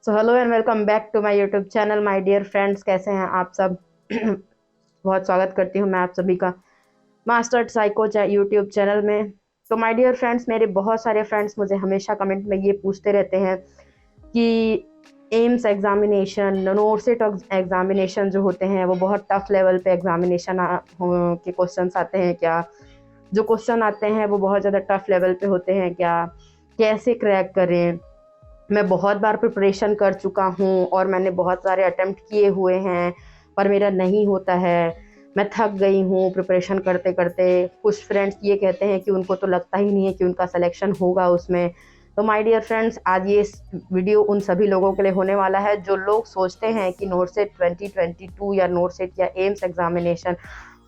So hello and welcome back to my YouTube channel my dear friends. कैसे हैं आप सब? बहुत स्वागत करती हूँ मैं आप सभी का मास्टर्ड साइको यूट्यूब चैनल में। तो माय डियर फ्रेंड्स, मेरे बहुत सारे फ्रेंड्स मुझे हमेशा कमेंट में ये पूछते रहते हैं कि एम्स एग्जामिनेशन, नोरसेट एग्जामिनेशन जो होते हैं वो बहुत टफ लेवल पे एग्जामिनेशन के क्वेश्चंस आते हैं क्या? जो क्वेश्चन आते हैं वो बहुत ज़्यादा टफ लेवल पे होते हैं क्या? कैसे क्रैक करें? मैं बहुत बार प्रिपरेशन कर चुका हूँ और मैंने बहुत सारे अटेम्प्ट किए हुए हैं, पर मेरा नहीं होता है। मैं थक गई हूँ प्रिपरेशन करते करते। कुछ फ्रेंड्स ये कहते हैं कि उनको तो लगता ही नहीं है कि उनका सिलेक्शन होगा उसमें। तो माय डियर फ्रेंड्स, आज ये वीडियो उन सभी लोगों के लिए होने वाला है जो लोग सोचते हैं कि नोरसेट 2022 या नोरसेट या एम्स एग्जामिनेशन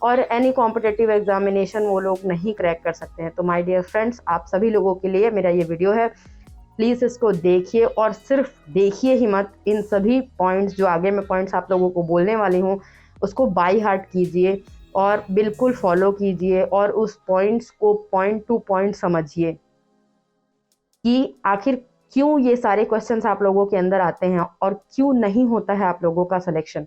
और एनी कॉम्पिटिटिव एग्जामिनेशन वो लोग नहीं क्रैक कर सकते हैं। तो माय डियर फ्रेंड्स, आप सभी लोगों के लिए मेरा ये वीडियो है। प्लीज़ इसको देखिए और सिर्फ देखिए ही मत, इन सभी पॉइंट्स जो आगे मैं पॉइंट्स आप लोगों को बोलने वाली हूँ उसको बाय हार्ट कीजिए और बिल्कुल फॉलो कीजिए और उस पॉइंट्स को पॉइंट टू पॉइंट समझिए कि आखिर क्यों ये सारे क्वेश्चंस आप लोगों के अंदर आते हैं और क्यों नहीं होता है आप लोगों का सिलेक्शन।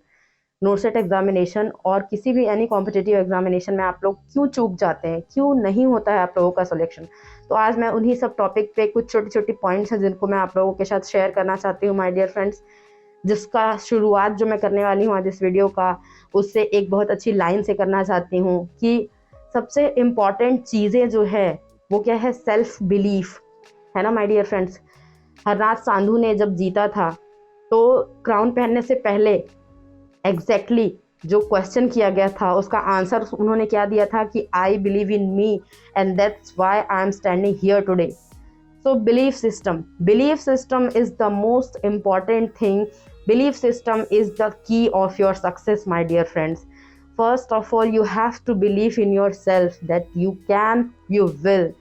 नोरसेट एग्जामिनेशन और किसी भी एनी कॉम्पिटिटिव एग्जामिनेशन में आप लोग क्यों चूक जाते हैं, क्यों नहीं होता है आप लोगों का सिलेक्शन। तो आज मैं उन्हीं सब टॉपिक पे कुछ छोटी छोटी पॉइंट्स हैं जिनको मैं आप लोगों के साथ शेयर करना चाहती हूँ माय डियर फ्रेंड्स। जिसका शुरुआत जो मैं करने वाली हूँ आज इस वीडियो का, उससे एक बहुत अच्छी लाइन से करना चाहती हूँ कि सबसे इम्पॉर्टेंट चीज़ें जो है वो क्या है? सेल्फ बिलीफ है ना माय डियर फ्रेंड्स। हरनाथ साधु ने जब जीता था तो क्राउन पहनने से पहले एग्जैक्टली जो क्वेश्चन किया गया था उसका आंसर उन्होंने क्या दिया था कि I believe in me and that's why I am standing here today. So belief system is the most important thing. Belief system is the key of your success my dear friends. First of all you have to believe in your self that you can, you will.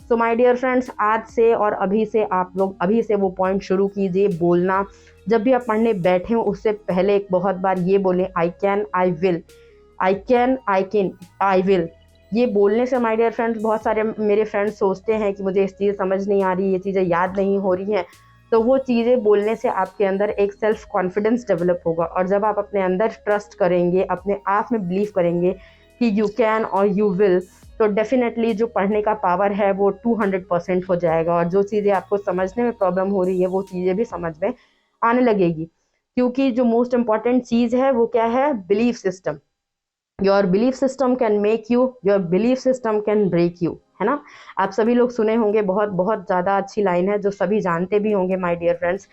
So my dear friends, आज से और अभी से आप लोग अभी से वो पॉइंट शुरू कीजिए बोलना। जब भी आप पढ़ने बैठे हो उससे पहले एक बहुत बार ये बोलें, I can, I will, I can, I can, I will. ये बोलने से माय डियर फ्रेंड्स, बहुत सारे मेरे फ्रेंड्स सोचते हैं कि मुझे इस चीज़ समझ नहीं आ रही, ये चीज़ें याद नहीं हो रही हैं। तो वो चीज़ें बोलने से आपके अंदर एक सेल्फ कॉन्फिडेंस डेवलप होगा और जब आप अपने अंदर ट्रस्ट करेंगे, अपने आप में बिलीव करेंगे कि यू कैन और यू विल, तो डेफिनेटली जो पढ़ने का पावर है वो 200% हो जाएगा और जो चीज़ें आपको समझने में प्रॉब्लम हो रही है वो चीज़ें भी समझ में आने लगेगी। क्योंकि जो मोस्ट इम्पॉर्टेंट चीज़ है वो क्या है? Belief system. Your belief system can make you, your belief system can break you, है ना। आप सभी लोग सुने होंगे, बहुत बहुत ज़्यादा अच्छी लाइन है जो सभी जानते भी होंगे माय डियर फ्रेंड्स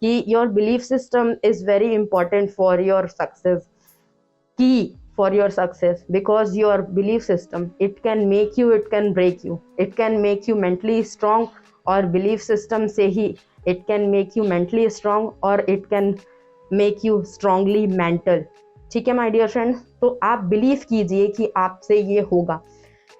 कि your belief system is very important for your success. key for your success because your belief system, it can make you, it can break you, it can make you mentally strong और belief system से ही it can make you mentally strong और it can make you strongly mental। ठीक है my dear friends, तो आप believe कीजिए कि आपसे ये होगा।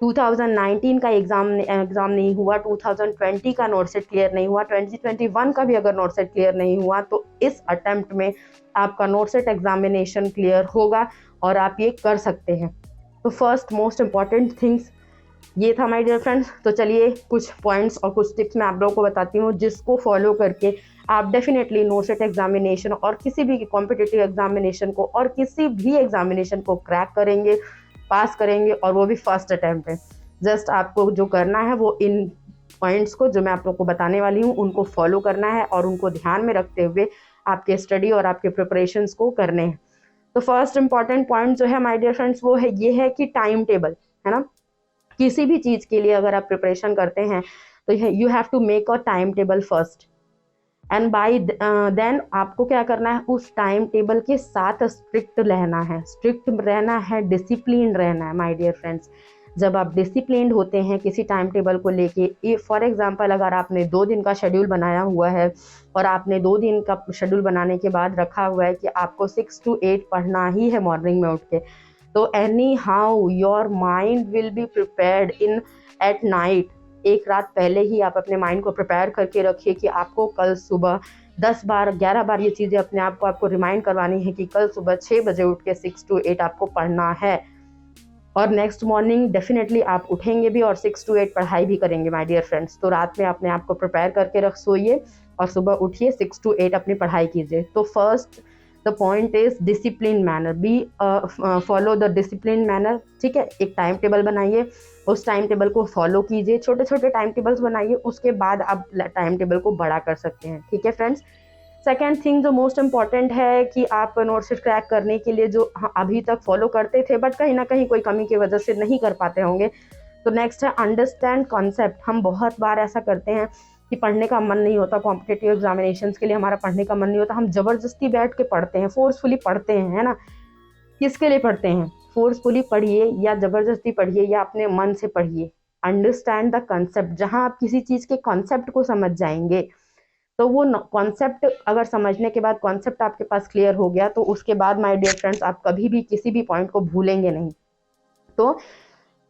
2019 का एग्ज़ाम नहीं हुआ, 2020 का नोटसेट क्लियर नहीं हुआ, 2021 का भी अगर नोटसेट क्लियर नहीं हुआ तो इस अटेम्प्ट में आपका नोटसेट एग्जामिनेशन क्लियर होगा और आप ये कर सकते हैं। तो फर्स्ट मोस्ट इम्पॉर्टेंट थिंग्स ये था माय डियर फ्रेंड्स। तो चलिए कुछ पॉइंट्स और कुछ टिप्स मैं आप लोगों को बताती हूँ जिसको फॉलो करके आप डेफिनेटली नोटसेट एग्जामिनेशन और किसी भी कॉम्पिटिटिव एग्जामिनेशन को और किसी भी एग्जामिनेशन को क्रैक करेंगे, पास करेंगे और वो भी फर्स्ट अटैम्प्ट है। जस्ट आपको जो करना है वो इन पॉइंट्स को जो मैं आप लोग को बताने वाली हूँ उनको फॉलो करना है और उनको ध्यान में रखते हुए आपके स्टडी और आपके प्रिपरेशंस को करने हैं। तो फर्स्ट इंपॉर्टेंट पॉइंट जो है माय डियर फ्रेंड्स वो है ये है कि टाइम टेबल, है ना। किसी भी चीज़ के लिए अगर आप प्रिपरेशन करते हैं तो you have to make a time table first and by then आपको क्या करना है, उस टाइम टेबल के साथ स्ट्रिक्ट रहना है, डिसिप्लिन रहना है माय डियर फ्रेंड्स। जब आप डिसिप्लिन्ड होते हैं किसी टाइम टेबल को लेके, फॉर एग्जांपल अगर आपने 2 दिन का शेड्यूल बनाया हुआ है और आपने 2 दिन का शेड्यूल बनाने के बाद रखा हुआ है कि आपको 6 to 8 पढ़ना ही है मॉर्निंग में उठ के, तो any how your mind will be prepared in at night. एक रात पहले ही आप अपने माइंड को प्रिपेयर करके रखिए कि आपको कल सुबह 10 बार 11 बार ये चीज़ें अपने आप को आपको रिमाइंड करवानी है कि कल सुबह 6 बजे उठ के 6 to 8 आपको पढ़ना है और नेक्स्ट मॉर्निंग डेफिनेटली आप उठेंगे भी और 6 to 8 पढ़ाई भी करेंगे माय डियर फ्रेंड्स। तो रात में अपने आप को प्रिपेयर करके सोइए और सुबह उठिए 6 to 8 अपनी पढ़ाई कीजिए। तो first the point is discipline manner, B follow the discipline manner, ठीक है। एक टाइम टेबल बनाइए, उस टाइम टेबल को फॉलो कीजिए, छोटे छोटे टाइम टेबल्स बनाइए, उसके बाद आप टाइम टेबल को बड़ा कर सकते हैं, ठीक है फ्रेंड्स। सेकेंड थिंग जो मोस्ट इम्पॉर्टेंट है कि आप नोट्स क्रैक करने के लिए जो अभी तक फॉलो करते थे बट कहीं ना कहीं कोई कमी की वजह से नहीं कर पाते होंगे, तो नेक्स्ट है अंडरस्टैंड कॉन्सेप्ट। हम बहुत बार ऐसा करते हैं कि पढ़ने का मन नहीं होता, कॉम्पिटिटिव एग्जामिनेशंस के लिए हमारा पढ़ने का मन नहीं होता, हम जबरदस्ती बैठ के पढ़ते हैं, फोर्सफुली पढ़ते हैं, है ना। किसके लिए पढ़ते हैं? फोर्सफुली पढ़िए या जबरदस्ती पढ़िए या अपने मन से पढ़िए। अंडरस्टैंड द कॉन्सेप्ट, जहाँ आप किसी चीज़ के कॉन्सेप्ट को समझ जाएंगे तो वो कॉन्सेप्ट अगर समझने के बाद कॉन्सेप्ट आपके पास क्लियर हो गया तो उसके बाद माय डियर फ्रेंड्स आप कभी भी किसी भी पॉइंट को भूलेंगे नहीं। तो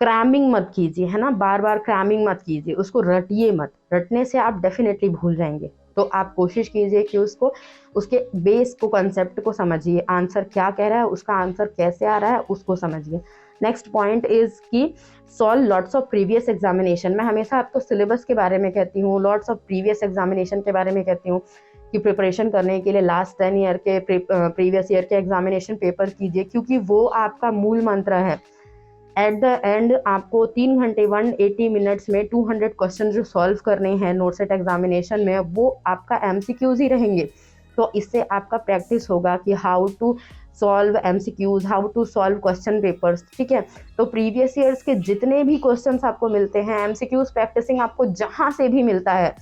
क्रैमिंग मत कीजिए, है ना, बार बार क्रैमिंग मत कीजिए, उसको रटिए मत, रटने से आप डेफिनेटली भूल जाएंगे। तो आप कोशिश कीजिए कि उसको, उसके बेस को, कंसेप्ट को समझिए, आंसर क्या कह रहा है, उसका आंसर कैसे आ रहा है उसको समझिए। नेक्स्ट पॉइंट इज कि solve lots of previous examination. मैं हमेशा आपको सिलेबस के बारे में कहती हूँ, लॉट्स ऑफ प्रीवियस एग्जामिनेशन के बारे में कहती हूँ कि प्रिपरेशन करने के लिए लास्ट 10 ईयर के प्रीवियस ईयर के एग्जामिनेशन पेपर कीजिए, क्योंकि वो आपका मूल मंत्र है। एट द एंड आपको 3 घंटे 180 मिनट्स में 200 क्वेश्चन जो सॉल्व करने हैं नोटसेट एग्जामिनेशन में, वो आपका एमसीक्यूज ही रहेंगे। तो इससे आपका प्रैक्टिस होगा कि how to solve MCQs, how to solve question papers, ठीक है। तो प्रीवियस ईयर्स के जितने भी क्वेश्चंस आपको मिलते हैं, एमसीक्यूज प्रैक्टिसिंग आपको जहाँ से भी मिलता है,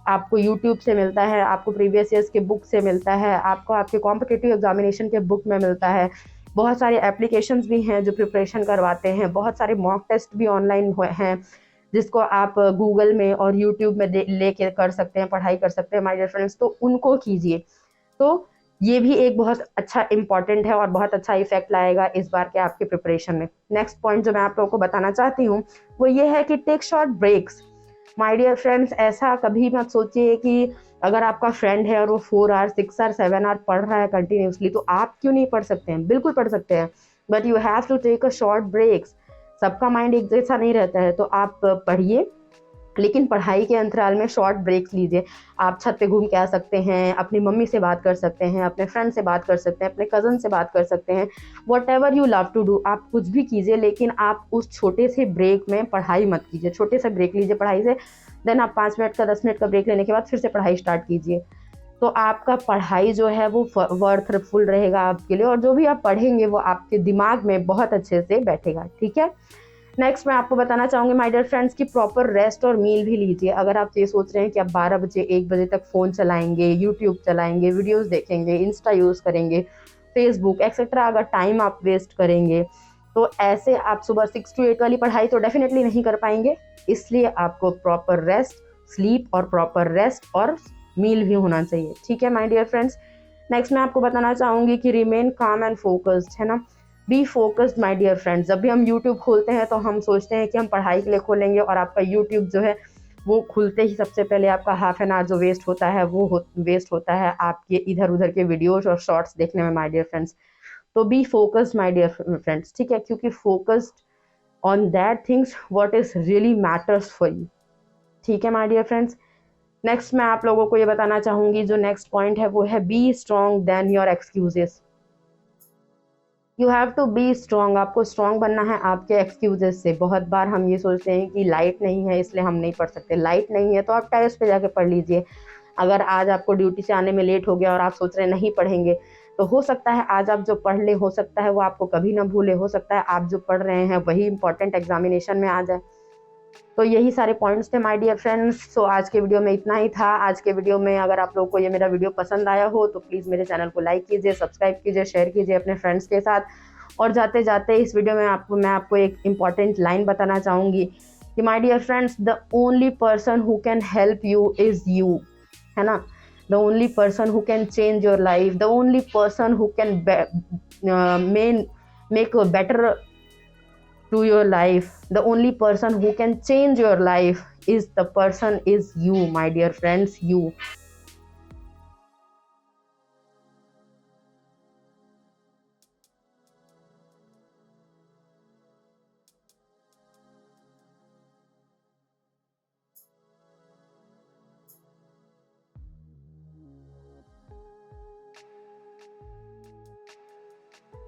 आपको यूट्यूब से मिलता है, आपको प्रीवियस ईयर्स के बुक से मिलता है, आपको आपके कॉम्पिटिटिव एग्जामिनेशन के बुक में मिलता है, बहुत सारे एप्लीकेशंस भी हैं जो प्रिपरेशन करवाते हैं, बहुत सारे मॉक टेस्ट भी ऑनलाइन हैं जिसको आप गूगल में और यूट्यूब में लेके कर सकते हैं, पढ़ाई कर सकते हैं माय डियर फ्रेंड्स। तो उनको कीजिए, तो ये भी एक बहुत अच्छा इंपॉर्टेंट है और बहुत अच्छा इफेक्ट लाएगा इस बार के आपके प्रिपरेशन में। नेक्स्ट पॉइंट जो मैं आप लोगों को बताना चाहती हूँ वो ये है कि take short breaks. My dear friends, ऐसा कभी मत सोचिए कि अगर आपका फ्रेंड है और वो 4 आवर 6 आवर 7 आवर पढ़ रहा है कंटिन्यूसली तो आप क्यों नहीं पढ़ सकते हैं? बिल्कुल पढ़ सकते हैं, but you have to take a short breaks. सबका माइंड एक जैसा नहीं रहता है, तो आप पढ़िए लेकिन पढ़ाई के अंतराल में शॉर्ट ब्रेक्स लीजिए। आप छत पे घूम के आ सकते हैं, अपनी मम्मी से बात कर सकते हैं, अपने फ्रेंड से बात कर सकते हैं, अपने कज़न से बात कर सकते हैं, whatever you love to do, आप कुछ भी कीजिए, लेकिन आप उस छोटे से ब्रेक में पढ़ाई मत कीजिए। छोटे से ब्रेक लीजिए पढ़ाई से, देन आप 5 मिनट का 10 मिनट का ब्रेक लेने के बाद फिर से पढ़ाई स्टार्ट कीजिए। तो आपका पढ़ाई जो है वो वर्थफुल रहेगा आपके लिए, और जो भी आप पढ़ेंगे वो आपके दिमाग में बहुत अच्छे से बैठेगा, ठीक है। नेक्स्ट मैं आपको बताना चाहूँगी माय डियर फ्रेंड्स कि प्रॉपर रेस्ट और मील भी लीजिए। अगर आप ये सोच रहे हैं कि आप 12 बजे 1 बजे तक फ़ोन चलाएंगे, यूट्यूब चलाएंगे, वीडियोस देखेंगे, इंस्टा यूज़ करेंगे, फेसबुक एक्सेट्रा, अगर टाइम आप वेस्ट करेंगे तो ऐसे आप सुबह 6 to 8 वाली पढ़ाई तो डेफिनेटली नहीं कर पाएंगे। इसलिए आपको प्रॉपर रेस्ट, स्लीप और प्रॉपर रेस्ट और मील भी होना चाहिए, ठीक है माय डियर फ्रेंड्स। नेक्स्ट मैं आपको बताना चाहूँगी कि रिमेन काम एंड फोकस्ड, है ना, be focused my dear friends. जब भी हम यूट्यूब खोलते हैं तो हम सोचते हैं कि हम पढ़ाई के लिए खोलेंगे, और आपका यूट्यूब जो है वो खुलते ही सबसे पहले आपका हाफ एन आवर जो वेस्ट होता है वो वेस्ट होता है आपके इधर उधर के वीडियोज और शॉर्ट्स देखने में माय डियर फ्रेंड्स। तो be focused my dear friends, ठीक है, क्योंकि focused on that things what is really matters for you, ठीक है माय डियर फ्रेंड्स। नेक्स्ट मैं आप लोगों को ये बताना चाहूँगी, जो नेक्स्ट पॉइंट है वो है be strong then your excuses. You have to be strong, आपको स्ट्रॉन्ग बनना है आपके एक्सक्यूजेस से। बहुत बार हम ये सोचते हैं कि लाइट नहीं है इसलिए हम नहीं पढ़ सकते। लाइट नहीं है तो आप टेरेस पे जाके पढ़ लीजिए। अगर आज आपको ड्यूटी से आने में लेट हो गया और आप सोच रहे हैं नहीं पढ़ेंगे, तो हो सकता है आज आप जो पढ़ ले, हो सकता है वो आपको कभी ना भूले, हो सकता है आप जो पढ़ रहे हैं वही इंपॉर्टेंट एग्जामिनेशन में आ जाए। तो यही सारे पॉइंट्स थे माय डियर फ्रेंड्स। सो आज के वीडियो में इतना ही था। आज के वीडियो में अगर आप लोगों को ये मेरा वीडियो पसंद आया हो तो प्लीज़ मेरे चैनल को लाइक कीजिए, सब्सक्राइब कीजिए, शेयर कीजिए अपने फ्रेंड्स के साथ। और जाते जाते इस वीडियो में मैं आपको एक इम्पॉर्टेंट लाइन बताना चाहूँगी कि my dear friends, the only person who can help you is you, है ना। The only person who can change your life, the only person who can make better to your life, the only person who can change your life is the person is you, my dear friends, you.